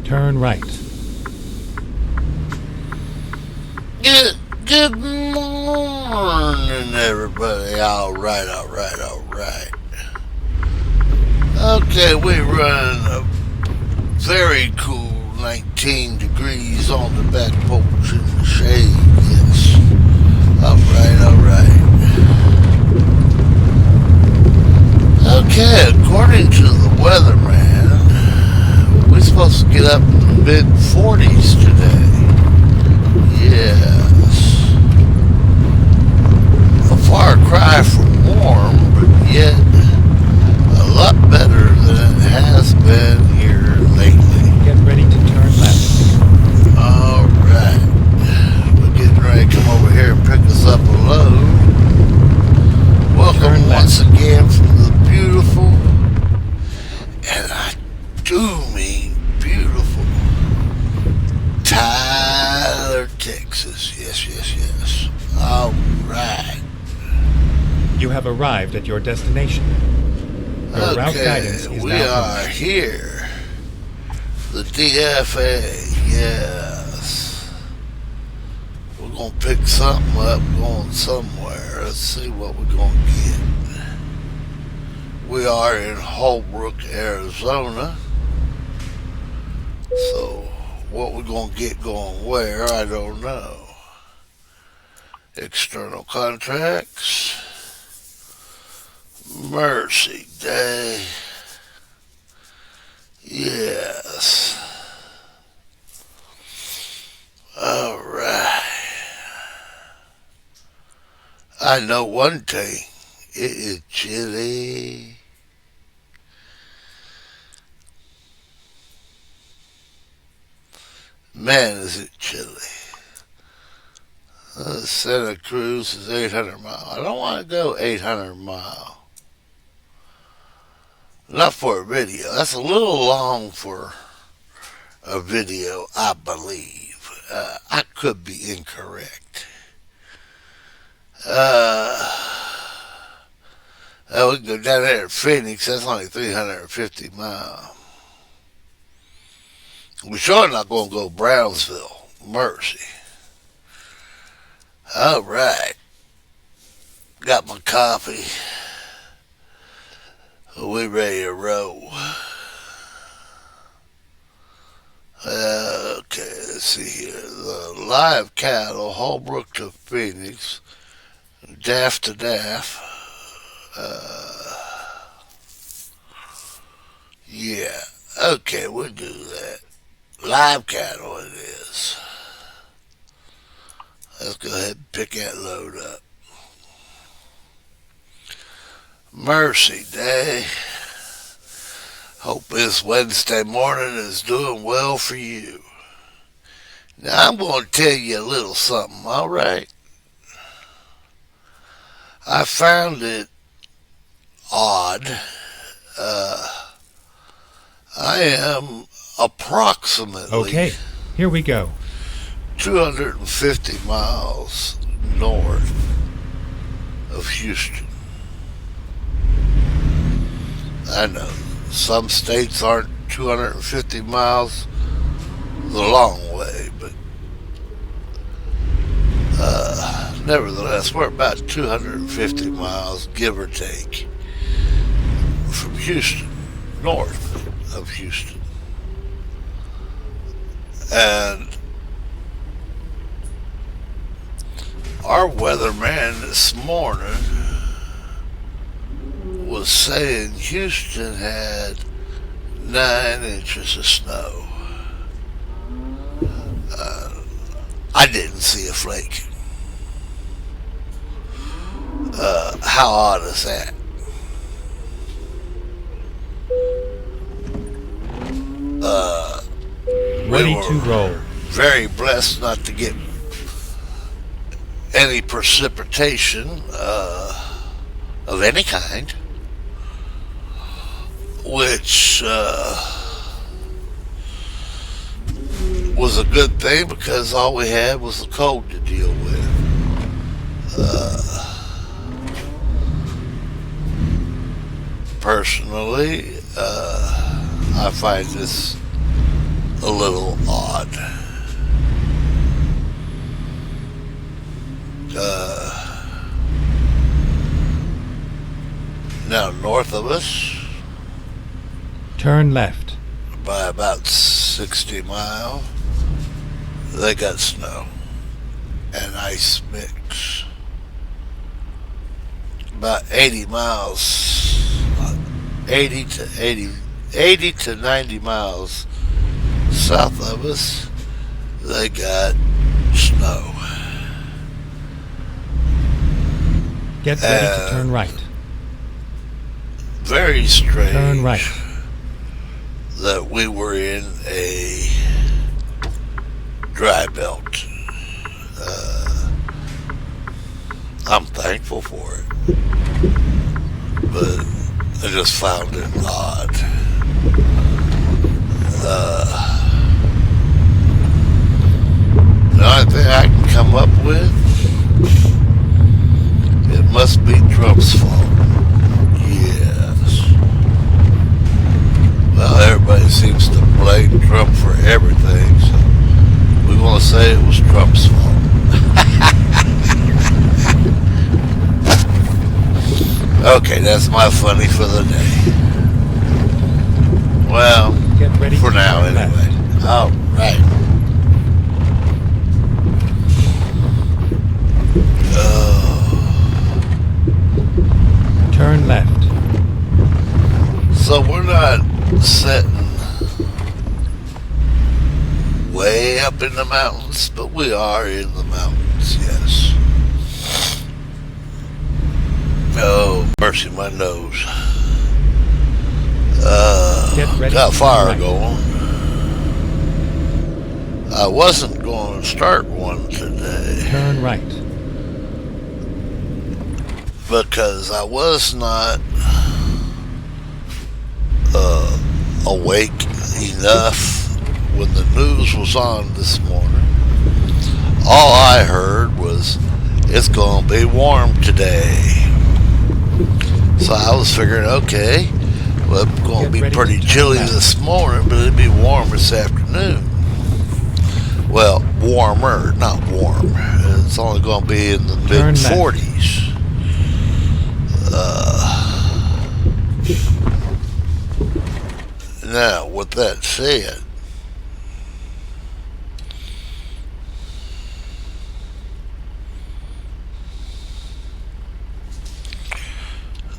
Turn right. Good morning, everybody. All right. Okay, we run a very cool 19 degrees on the back porch in the shade. Yes. All right. Okay, according to the weatherman, we're supposed to get up in the mid 40s today. Yes. A far cry from warm, but yet a lot better than it has been here lately. Get ready to turn left. Alright. We're getting ready to come over here and pick us up a load. Welcome once again from the beautiful, and I do mean beautiful, Tyler, Texas. Yes. Alright. You have arrived at your destination. Your route guidance is we now are here. The DFA, yes. We're going to pick something up going somewhere. Let's see what we're going to get. We are in Holbrook, Arizona. So, what we're going to get going where, I don't know. External contracts. Mercy Day. Yes. Alright. I know one thing. It is chilly. Man, is it chilly. Santa Cruz is 800 miles. I don't want to go 800 miles. Not for a video. That's a little long for a video, I believe. I could be incorrect. We can go down there to Phoenix. That's only 350 miles. We're sure not going to go Brownsville. Mercy. All right. Got my coffee. We ready to roll. Okay, let's see here. The live cattle, Holbrook to Phoenix, Daff to Daff. Yeah, okay, we'll do that. Live cattle it is. Let's go ahead and pick that load up. Mercy Day. Hope this Wednesday morning is doing well for you. Now I'm going to tell you a little something, alright? I found it odd. I am approximately... Okay, here we go. 250 miles north of Houston. I know some states aren't 250 miles the long way, but nevertheless, we're about 250 miles, give or take, from Houston, north of Houston. And our weatherman this morning was saying Houston had 9 inches of snow. I didn't see a flake. How odd is that? Ready to roll. Very blessed not to get any precipitation of any kind, which was a good thing because all we had was the cold to deal with. Personally, I find this a little odd. Now north of us, Turn left. by about 60 miles, they got snow and ice mix. About 80 miles, 80 to 90 miles south of us, they got snow. Get ready to turn right. Very strange. Turn right. That we were in a dry belt. I'm thankful for it, but I just found it odd. The only thing I can come up with, it must be Trump's fault. Yes. Well, everybody seems to blame Trump for everything, so we want to say it was Trump's fault. Okay, that's my funny for the day. Well, Get ready for to now turn left. anyway. All right. Turn left. So we're not sitting way up in the mountains, but we are in the mountains, yes. Oh, mercy, my nose. Get ready Got to fire turn right. going. I wasn't going to start one today Turn right. because I was not awake enough when the news was on this morning. All I heard was, it's going to be warm today. So I was figuring, okay, well, it's going to Get be ready pretty to turn chilly left. this morning, but it'll be warm this afternoon. Well, warmer, not warm. It's only going to be in the Turn left. mid-40s. Now, with that said,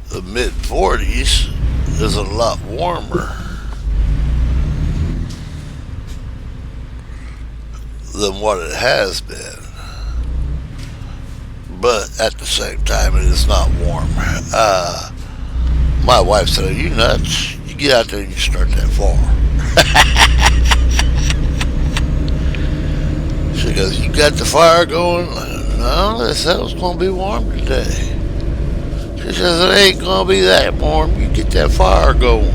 the mid-40s is a lot warmer than what it has been. But at the same time, it is not warm. My wife said, "Are you nuts? You get out there and you start that fire." She goes, "You got the fire going?" No, they said it was going to be warm today. She says, "It ain't going to be that warm. You get that fire going."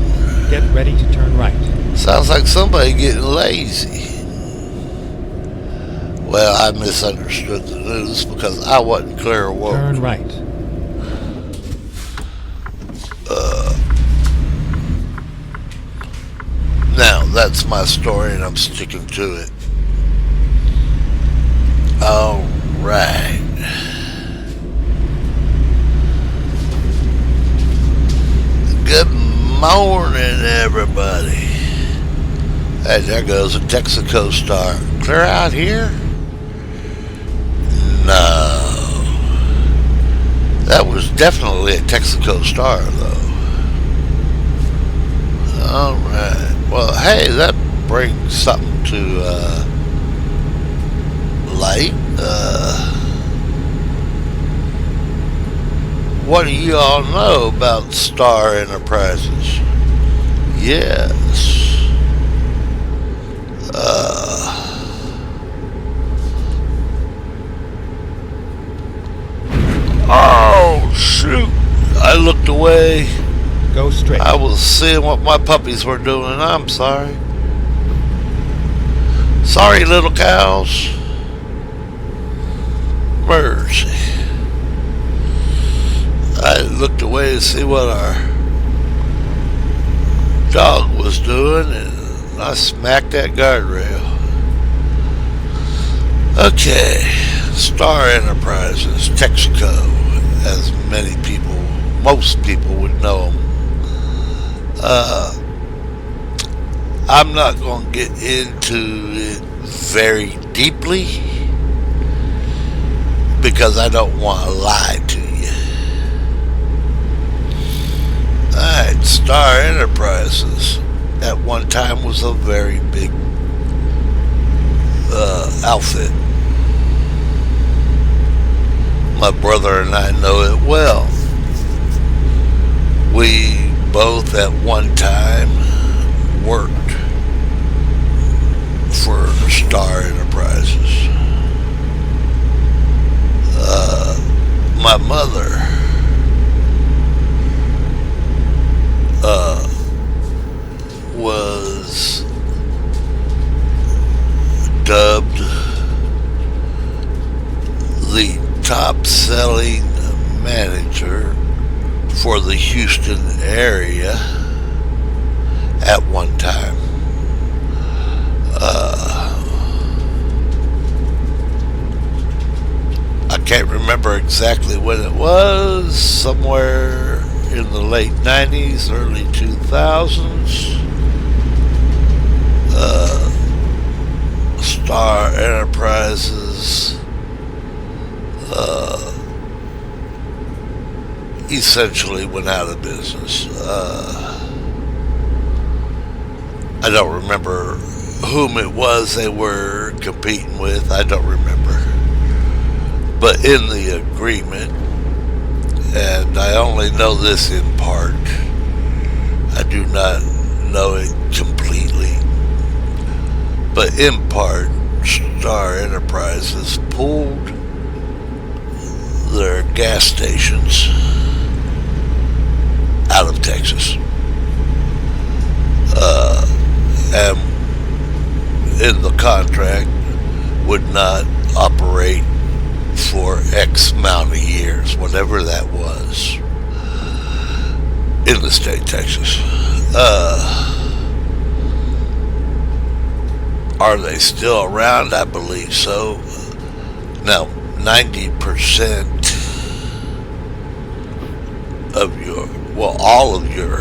Get ready to turn right. Sounds like somebody getting lazy. Well, I misunderstood the news because I wasn't clear awoke. Turn right. Now, that's my story and I'm sticking to it. All right. Good morning, everybody. Hey, there goes a Texaco star. Clear out here? No. That was definitely a Texaco star, though. Alright. Well, hey, that brings something to light. What do you all know about Star Enterprises? Yes. Oh, shoot. I looked away. Go straight. I was seeing what my puppies were doing, and I'm sorry. Sorry, little cows. Mercy. I looked away to see what our dog was doing, and I smacked that guardrail. Okay. Star Enterprises, Texaco, as most people would know them. I'm not going to get into it very deeply because I don't want to lie to you. Alright, Star Enterprises at one time was a very big outfit. My brother and I know it well. We both at one time worked for Star Enterprises. My mother was dubbed the top-selling manager for the Houston area at one time. I can't remember exactly when it was, somewhere in the late 90s, early 2000s. Star Enterprises essentially went out of business. I don't remember whom it was they were competing with. I don't remember. But in the agreement, and I only know this in part, I do not know it completely, but in part, Star Enterprises pulled their gas stations out of Texas. And in the contract would not operate for X amount of years, whatever that was, in the state of Texas. Are they still around? I believe so. Now, 90% of all of your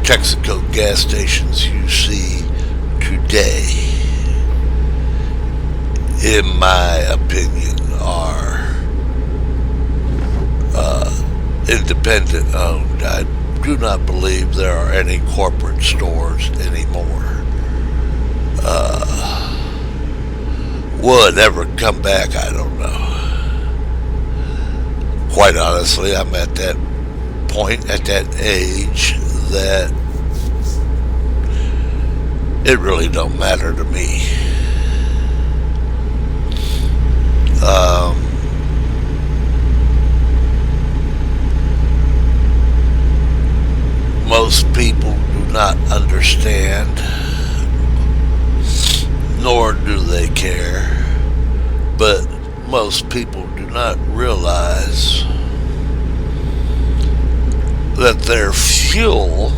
Texaco gas stations you see today, in my opinion, are independent owned. I do not believe there are any corporate stores anymore. Would ever come back, I don't know. Quite honestly, I'm at that point, at that age, that it really don't matter to me. Most people do not understand, nor do they care, but most people do not realize that their fuel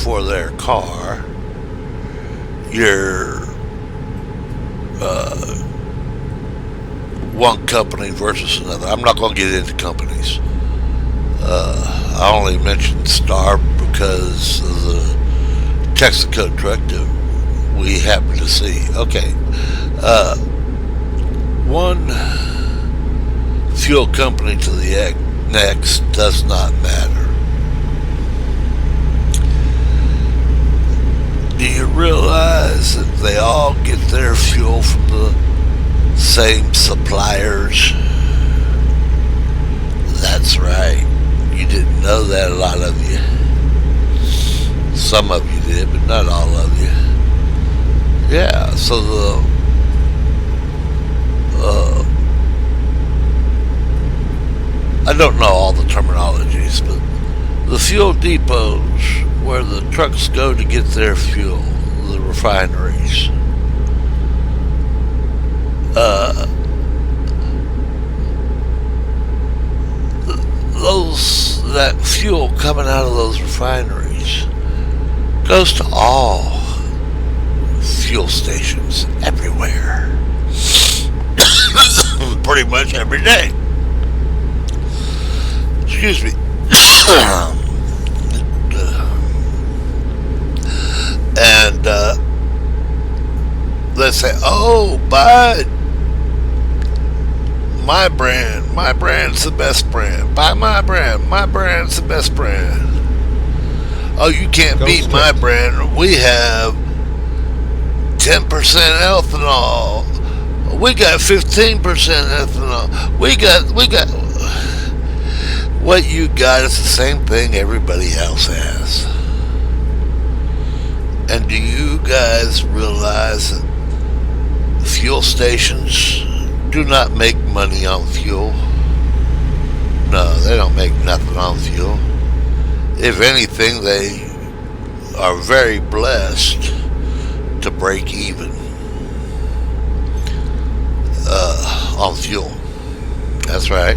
for their car, your one company versus another. I'm not going to get into companies. I only mentioned Star because of the Texaco truck that we happen to see. Okay. One fuel company to the next does not matter. Do you realize that they all get their fuel from the same suppliers? That's right. You didn't know that, a lot of you. Some of you did, but not all of you. Yeah, so I don't know all the terminologies, but the fuel depots where the trucks go to get their fuel, the refineries, that fuel coming out of those refineries goes to all fuel stations everywhere. Pretty much every day. Excuse me. And let's say, oh, buy my brand. My brand's the best brand. Buy my brand. My brand's the best brand. Oh, you can't beat my brand. We have 10% ethanol. We got 15% ethanol. We got. What you got is the same thing everybody else has. And do you guys realize that fuel stations do not make money on fuel? No, they don't make nothing on fuel. If anything, they are very blessed to break even on fuel. That's right.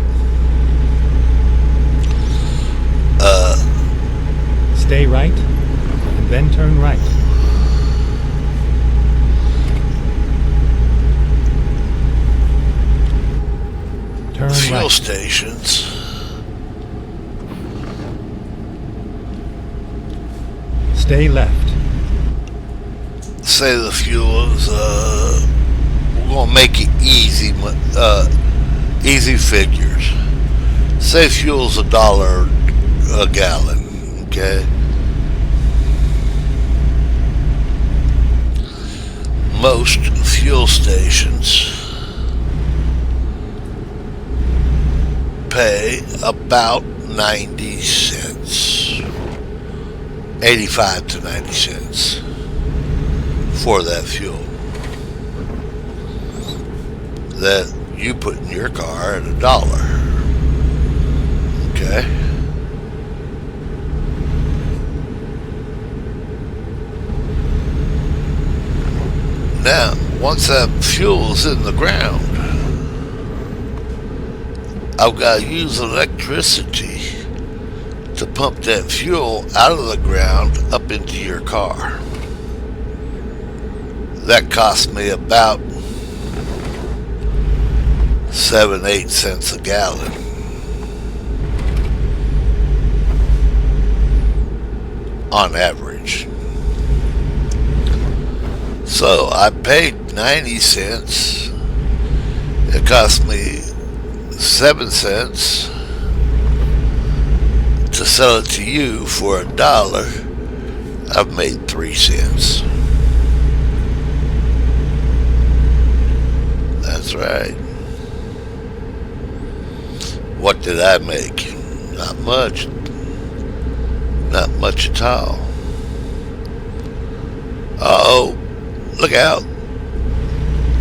Stay right, and then turn right. Turn fuel right. Stations. Stay left. Say the fuel is, we're gonna make it easy, easy figures. Say fuel's $1 a gallon, okay? Most fuel stations pay about 90 cents, 85 to 90 cents for that fuel that you put in your car at $1. Okay? Now, once that fuel's in the ground, I've got to use electricity to pump that fuel out of the ground up into your car. That cost me about 7-8 cents a gallon. On average. So I paid 90 cents. It cost me 7 cents to sell it to you for $1. I've made 3 cents. That's right. What did I make? Not much. Not much at all. Uh-oh. Look out.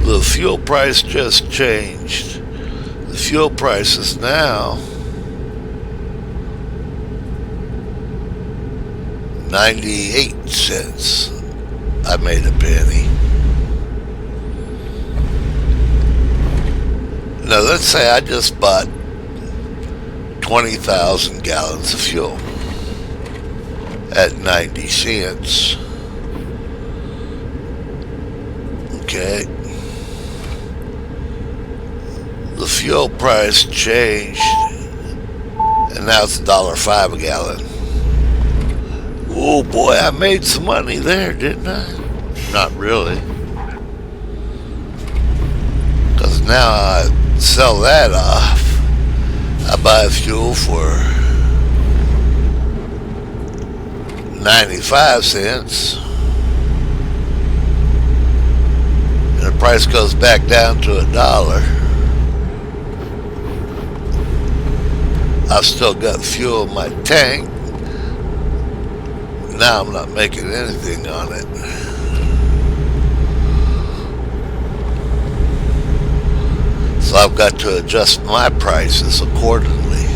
The fuel price just changed. The fuel price is now 98 cents. I made a penny. Now let's say I just bought 20,000 gallons of fuel at 90 cents. Okay. The fuel price changed, and now it's $1.05 a gallon. Oh boy, I made some money there, didn't I? Not really. Because now I sell that off. I buy fuel for 95 cents. And the price goes back down to $1. I've still got fuel in my tank. Now I'm not making anything on it. So I've got to adjust my prices accordingly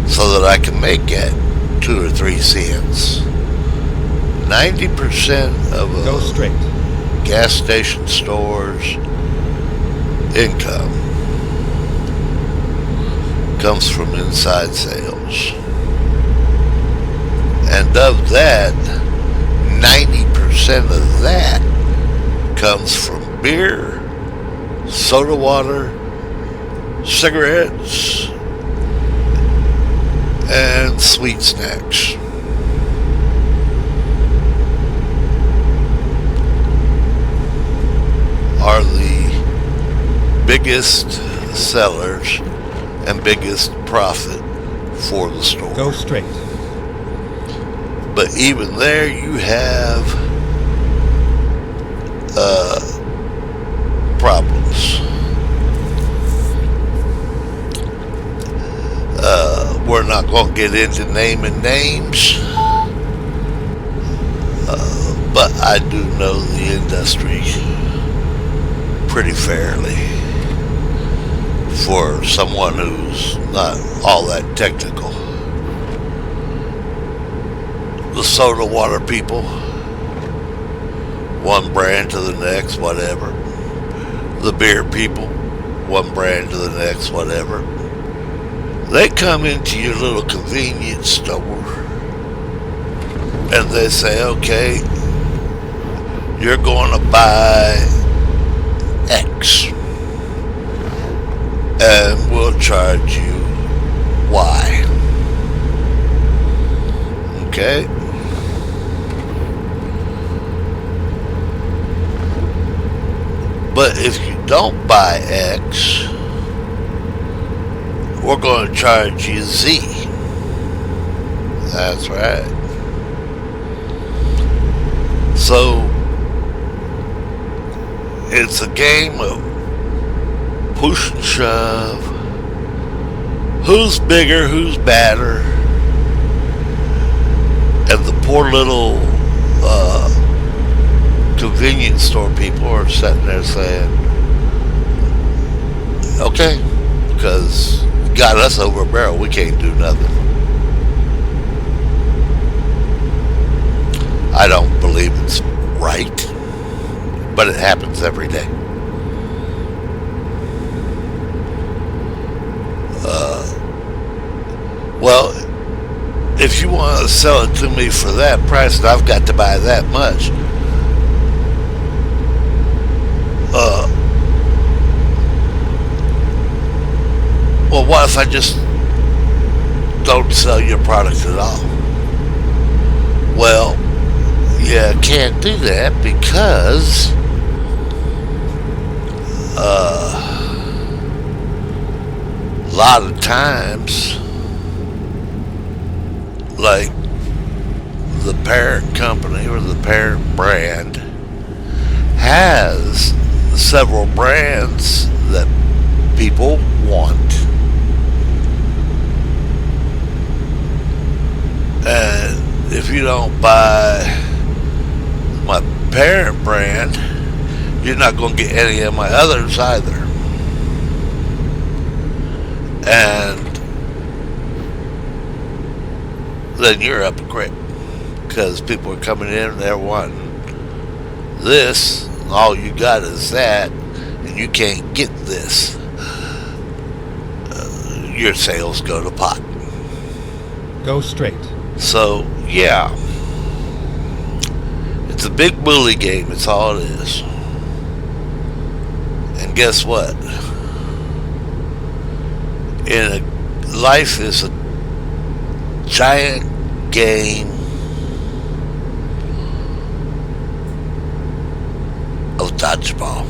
so that I can make it 2 or 3 cents. 90% of Go straight. gas station stores' income comes from inside sales. And of that, 90% of that comes from beer, soda water, cigarettes, and sweet snacks. Are the biggest sellers and biggest profit for the store. Go straight. But even there you have problems. We're not going to get into naming names, but I do know the industry pretty fairly for someone who's not all that technical. The soda water people, one brand to the next, whatever. The beer people, one brand to the next, whatever. They come into your little convenience store and they say, okay, you're going to buy X and we'll charge you Y. Okay? But if you don't buy X, we're going to charge you Z. That's right. So, it's a game of push and shove. Who's bigger, who's badder. And the poor little convenience store people are sitting there saying, okay, because you got us over a barrel, we can't do nothing. I don't believe it's right, but it happens every day. Well, if you want to sell it to me for that price and I've got to buy that much, well, what if I just don't sell your product at all? Well, yeah, can't do that because a lot of times, like the parent company or the parent brand has several brands that people want. And if you don't buy my parent brand, you're not going to get any of my others either. And then you're up a creek because people are coming in and they're wanting this, and all you got is that, and you can't get this. Your sales go to pot. Go straight. So, yeah. It's a big bully game, it's all it is. And guess what? Life is a giant game of dodgeball.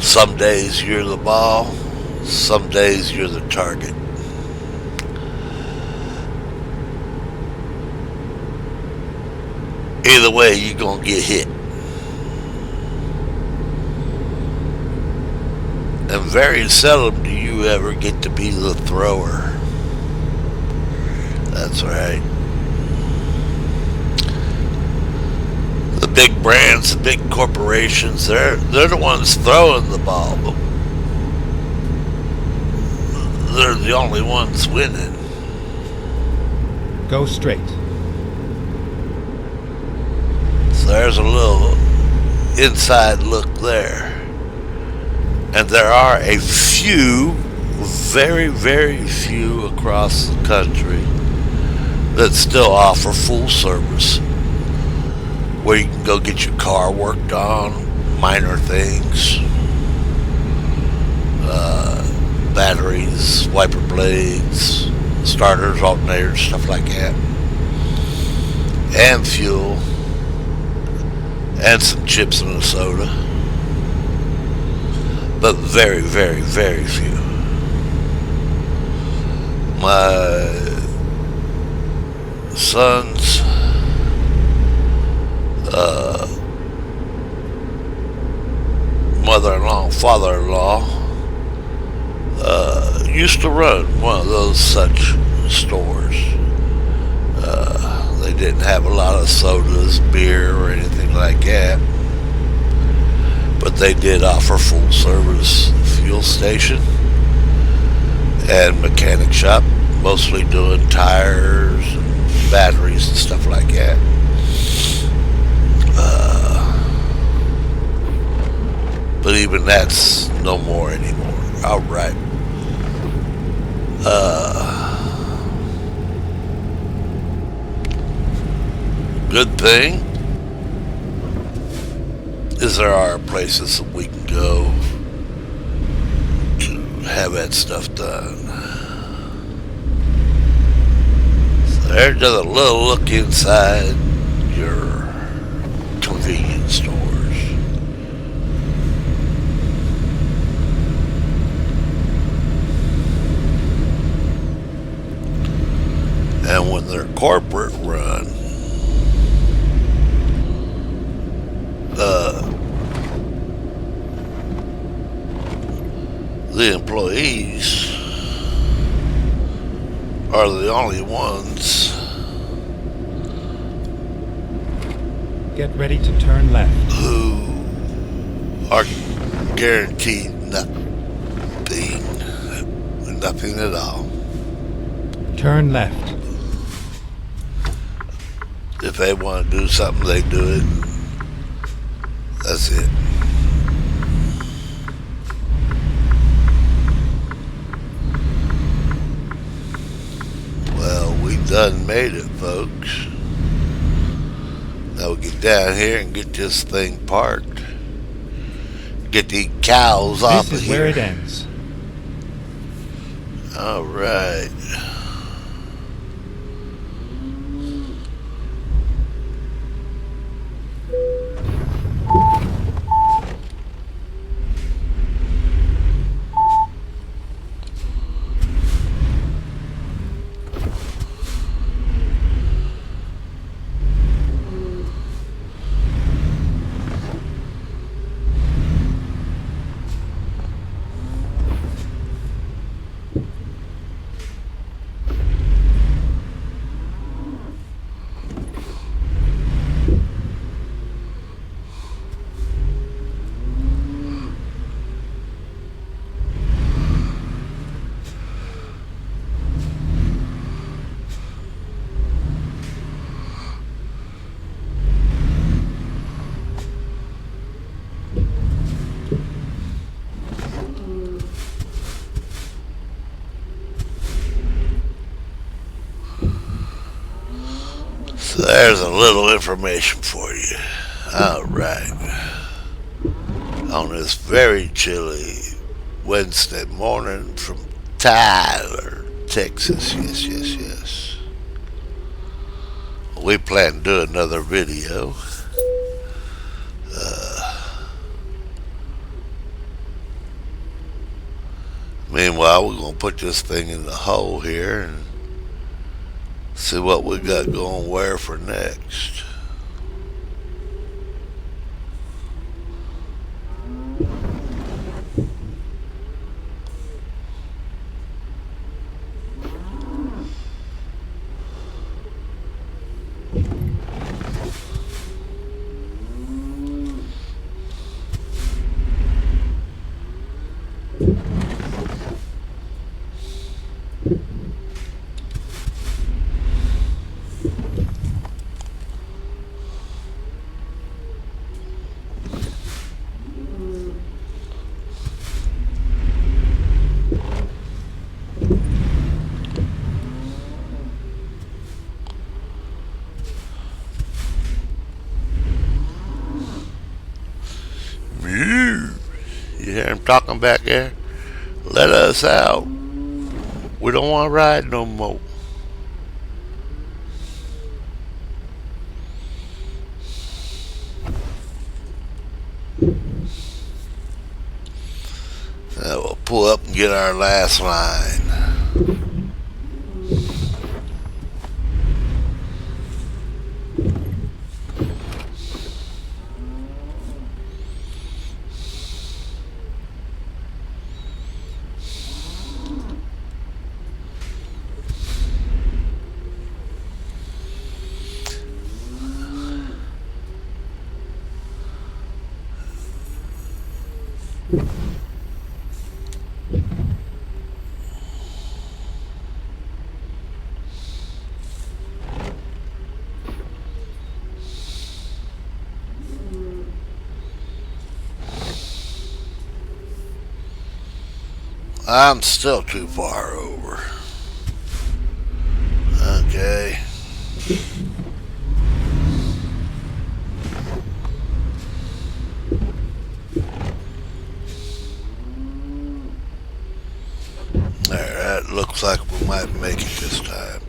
Some days you're the ball, some days you're the target. Either way, you're going to get hit. And very seldom do you ever get to be the thrower. That's right. The big brands, the big corporations, they're the ones throwing the ball, but they're the only ones winning. Go straight. So there's a little inside look there. And there are a few, very, very few across the country that still offer full service. where you can go get your car worked on, minor things, batteries, wiper blades, starters, alternators, stuff like that, and fuel, and some chips and a soda, but very, very, very few. My son's mother-in-law and father-in-law used to run one of those such stores. They didn't have a lot of sodas, beer, or anything like that, but they did offer full service fuel station and mechanic shop, mostly doing tires and batteries and stuff like that. But even that's no more anymore. Alright. Good thing is there are places that we can go to have that stuff done. So there's just a little look inside your convenience stores. And when they're corporate run, the employees are the only ones. Get ready to turn left. Who are guaranteed nothing at all. Turn left. If they want to do something, they do it. That's it. Well, we done made it, folks. Now we get down here and get this thing parked. Get the cows off of here. This is where it ends. All right. So there's a little information for you. Alright. On this very chilly Wednesday morning from Tyler, Texas. Yes. We plan to do another video. Meanwhile, we're going to put this thing in the hole here and see what we got going where for next. talking back there? Let us out. We don't want to ride no more. Now we'll pull up and get our last line. I'm still too far over. Okay. There, that looks like we might make it this time.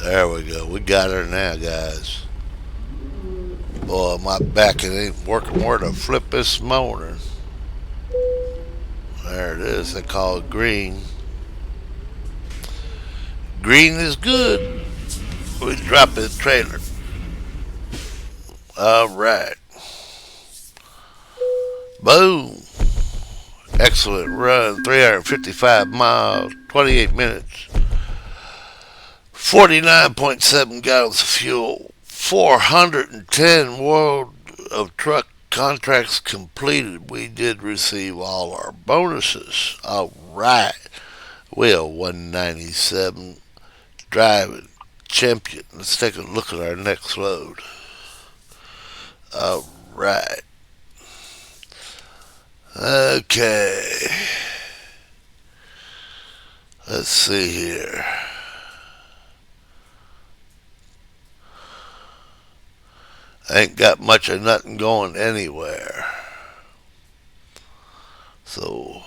There we go. We got her now, guys. Boy, my back, it ain't working more to flip this morning. There it is. They call it green. Green is good. We drop the trailer. Alright. Boom. Excellent run. 355 miles. 28 minutes. 49.7 gallons of fuel. 410 world of truck contracts completed. We did receive all our bonuses. Alright. We are 197 driving champion. Let's take a look at our next load. Alright. Okay. Let's see here. I ain't got much of nothing going anywhere. So,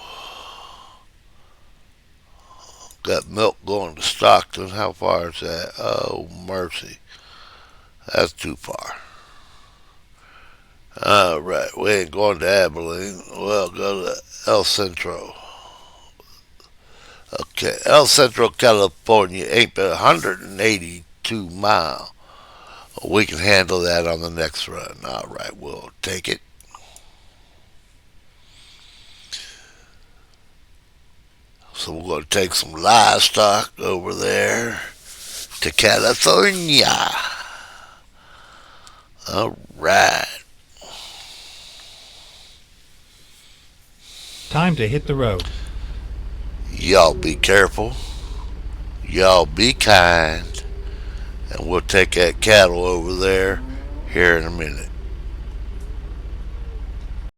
got milk going to Stockton. How far is that? Oh, mercy. That's too far. Alright, we ain't going to Abilene. We'll go to El Centro. Okay, El Centro, California ain't but 182 miles. We can handle that on the next run. Alright, we'll take it. So we're going to take some livestock over there to California. Alright. Time to hit the road. Y'all be careful. Y'all be kind. And we'll take that cattle over there here in a minute.